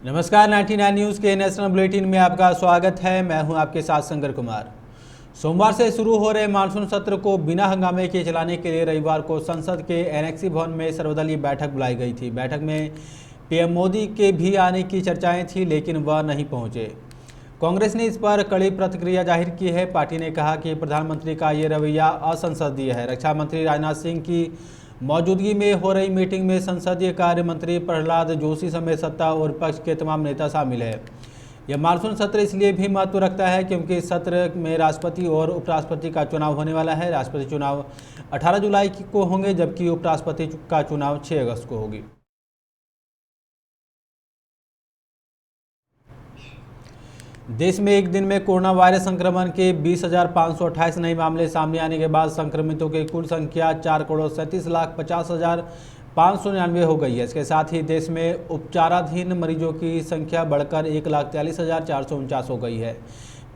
नमस्कार, 99 न्यूज़ के national bulletin में आपका स्वागत है। मैं हूं आपके साथ शंकर कुमार। सोमवार से शुरू हो रहे मानसून सत्र को बिना हंगामे के चलाने के लिए रविवार को संसद के एनेक्सी भवन में सर्वदलीय बैठक बुलाई गई थी। बैठक में पीएम मोदी के भी आने की चर्चाएं थी, लेकिन वह नहीं पहुंचे। कांग्रेस ने इस पर कड़ी प्रतिक्रिया जाहिर की है। पार्टी ने कहा कि प्रधानमंत्री का ये रवैया असंसदीय है। रक्षा मंत्री राजनाथ सिंह की मौजूदगी में हो रही मीटिंग में संसदीय कार्य मंत्री प्रहलाद जोशी समेत सत्ता और विपक्ष के तमाम नेता शामिल हैं। यह मानसून सत्र इसलिए भी महत्व रखता है क्योंकि इस सत्र में राष्ट्रपति और उपराष्ट्रपति का चुनाव होने वाला है। राष्ट्रपति चुनाव 18 जुलाई को होंगे, जबकि उपराष्ट्रपति का चुनाव 6 अगस्त को होगी। देश में एक दिन में कोरोना वायरस संक्रमण के 20,528 नए मामले सामने आने के बाद संक्रमितों की कुल संख्या 4,37,50,599 हो गई है। इसके साथ ही देश में उपचाराधीन मरीजों की संख्या बढ़कर 1,43,449 हो गई है।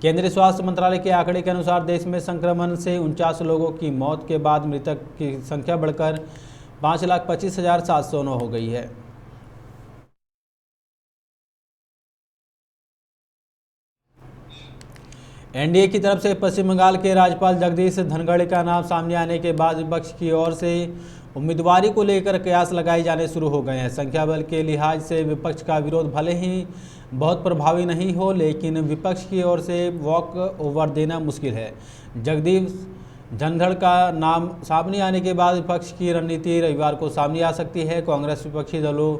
केंद्रीय स्वास्थ्य मंत्रालय के आंकड़े के अनुसार देश में संक्रमण से 49 लोगों की मौत के बाद मृतक की संख्या बढ़कर 5,25,709 हो गई है। एनडीए की तरफ से पश्चिम बंगाल के राज्यपाल जगदीश धनखड़ का नाम सामने आने के बाद विपक्ष की ओर से उम्मीदवारी को लेकर कयास लगाए जाने शुरू हो गए हैं। संख्या बल के लिहाज से विपक्ष का विरोध भले ही बहुत प्रभावी नहीं हो, लेकिन विपक्ष की ओर से वॉक ओवर देना मुश्किल है। जगदीश धनखड़ का नाम सामने आने के बाद विपक्ष की रणनीति रविवार को सामने आ सकती है। कांग्रेस विपक्षी दलों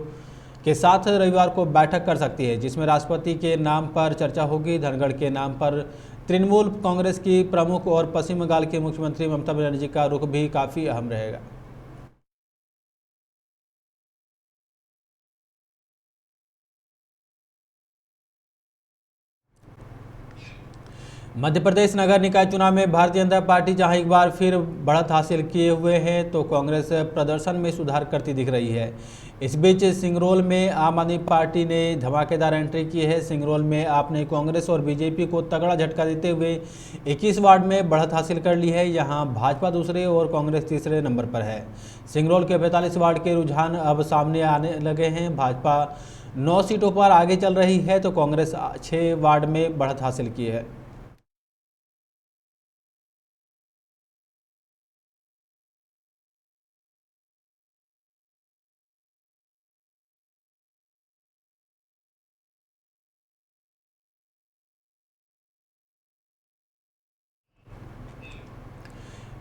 के साथ रविवार को बैठक कर सकती है, जिसमें राष्ट्रपति के नाम पर चर्चा होगी। धनखड़ के नाम पर तृणमूल कांग्रेस की प्रमुख और पश्चिम बंगाल के मुख्यमंत्री ममता बनर्जी का रुख भी काफ़ी अहम रहेगा। मध्य प्रदेश नगर निकाय चुनाव में भारतीय जनता पार्टी जहां एक बार फिर बढ़त हासिल किए हुए हैं, तो कांग्रेस प्रदर्शन में सुधार करती दिख रही है। इस बीच सिंगरौल में आम आदमी पार्टी ने धमाकेदार एंट्री की है। सिंगरौल में आपने कांग्रेस और बीजेपी को तगड़ा झटका देते हुए 21 वार्ड में बढ़त हासिल कर ली है। यहां भाजपा दूसरे और कांग्रेस तीसरे नंबर पर है। सिंगरौल के 45 वार्ड के रुझान अब सामने आने लगे हैं। भाजपा 9 सीटों पर आगे चल रही है, तो कांग्रेस 6 वार्ड में बढ़त हासिल की है।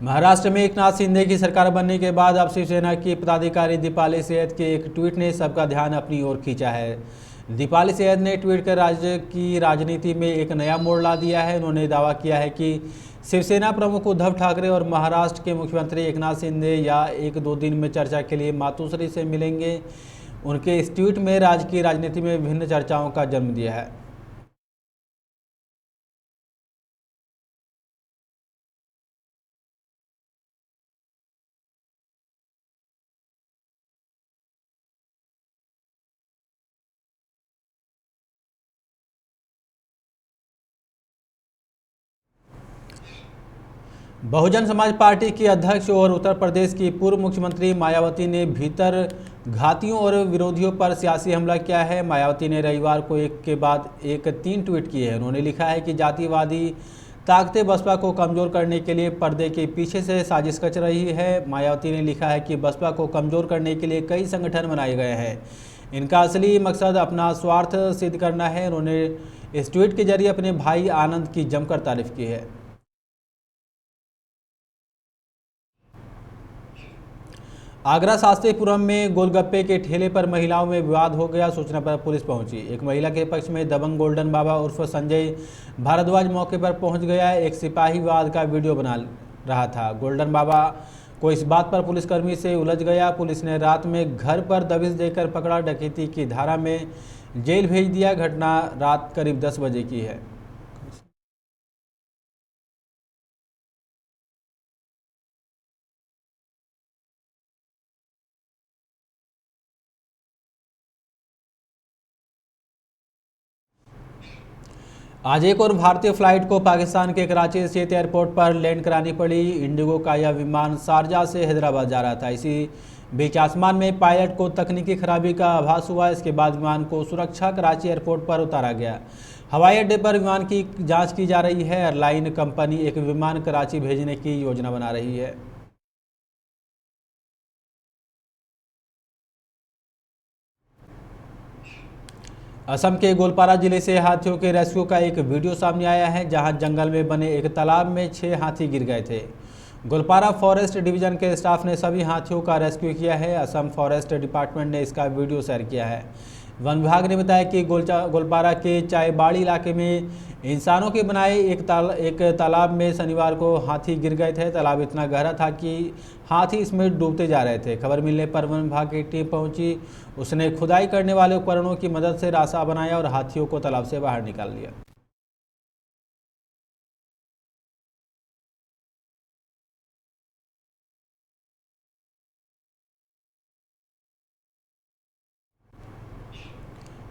महाराष्ट्र में एकनाथ शिंदे की सरकार बनने के बाद अब शिवसेना की पदाधिकारी दीपाली सैयद के एक ट्वीट ने सबका ध्यान अपनी ओर खींचा है। दीपाली सैयद ने ट्वीट कर राज्य की राजनीति में एक नया मोड़ ला दिया है। उन्होंने दावा किया है कि शिवसेना प्रमुख उद्धव ठाकरे और महाराष्ट्र के मुख्यमंत्री एकनाथ शिंदे या 1-2 दिन में चर्चा के लिए मातोश्री से मिलेंगे। उनके इस ट्वीट में राज्य की राजनीति में विभिन्न चर्चाओं का जन्म दिया है। बहुजन समाज पार्टी की अध्यक्ष और उत्तर प्रदेश की पूर्व मुख्यमंत्री मायावती ने भीतर घातियों और विरोधियों पर सियासी हमला किया है। मायावती ने रविवार को एक के बाद एक 3 ट्वीट किए हैं। उन्होंने लिखा है कि जातिवादी ताकतें बसपा को कमज़ोर करने के लिए पर्दे के पीछे से साजिश रच रही है। मायावती ने लिखा है कि बसपा को कमज़ोर करने के लिए कई संगठन बनाए गए हैं। इनका असली मकसद अपना स्वार्थ सिद्ध करना है। उन्होंने इस ट्वीट के जरिए अपने भाई आनंद की जमकर तारीफ की है। आगरा शास्त्रीपुरम में गोलगप्पे के ठेले पर महिलाओं में विवाद हो गया। सूचना पर पुलिस पहुंची। एक महिला के पक्ष में दबंग गोल्डन बाबा उर्फ संजय भारद्वाज मौके पर पहुंच गया। एक सिपाही विवाद का वीडियो बना रहा था। गोल्डन बाबा को इस बात पर पुलिसकर्मी से उलझ गया। पुलिस ने रात में घर पर दबिश देकर पकड़ा। डकैती की धारा में जेल भेज दिया। घटना रात करीब 10 बजे की है। आज एक और भारतीय फ्लाइट को पाकिस्तान के कराची स्थित एयरपोर्ट पर लैंड करानी पड़ी। इंडिगो का यह विमान शारजाह से हैदराबाद जा रहा था। इसी बीच आसमान में पायलट को तकनीकी खराबी का आभास हुआ। इसके बाद विमान को सुरक्षा कराची एयरपोर्ट पर उतारा गया। हवाई अड्डे पर विमान की जांच की जा रही है। एयरलाइन कंपनी एक विमान कराची भेजने की योजना बना रही है। असम के गोलपारा जिले से हाथियों के रेस्क्यू का एक वीडियो सामने आया है, जहां जंगल में बने एक तालाब में 6 हाथी गिर गए थे। गोलपारा फॉरेस्ट डिवीजन के स्टाफ ने सभी हाथियों का रेस्क्यू किया है। असम फॉरेस्ट डिपार्टमेंट ने इसका वीडियो शेयर किया है। वन विभाग ने बताया कि गोलपारा के चायबाड़ी इलाके में इंसानों के बनाए एक तालाब में शनिवार को हाथी गिर गए थे। तालाब इतना गहरा था कि हाथी इसमें डूबते जा रहे थे। खबर मिलने पर वन विभाग की टीम पहुंची। उसने खुदाई करने वाले उपकरणों की मदद से रास्ता बनाया और हाथियों को तालाब से बाहर निकाल लिया।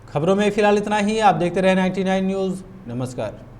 खबरों में फिलहाल इतना ही। आप देखते रहे 99 न्यूज़। नमस्कार।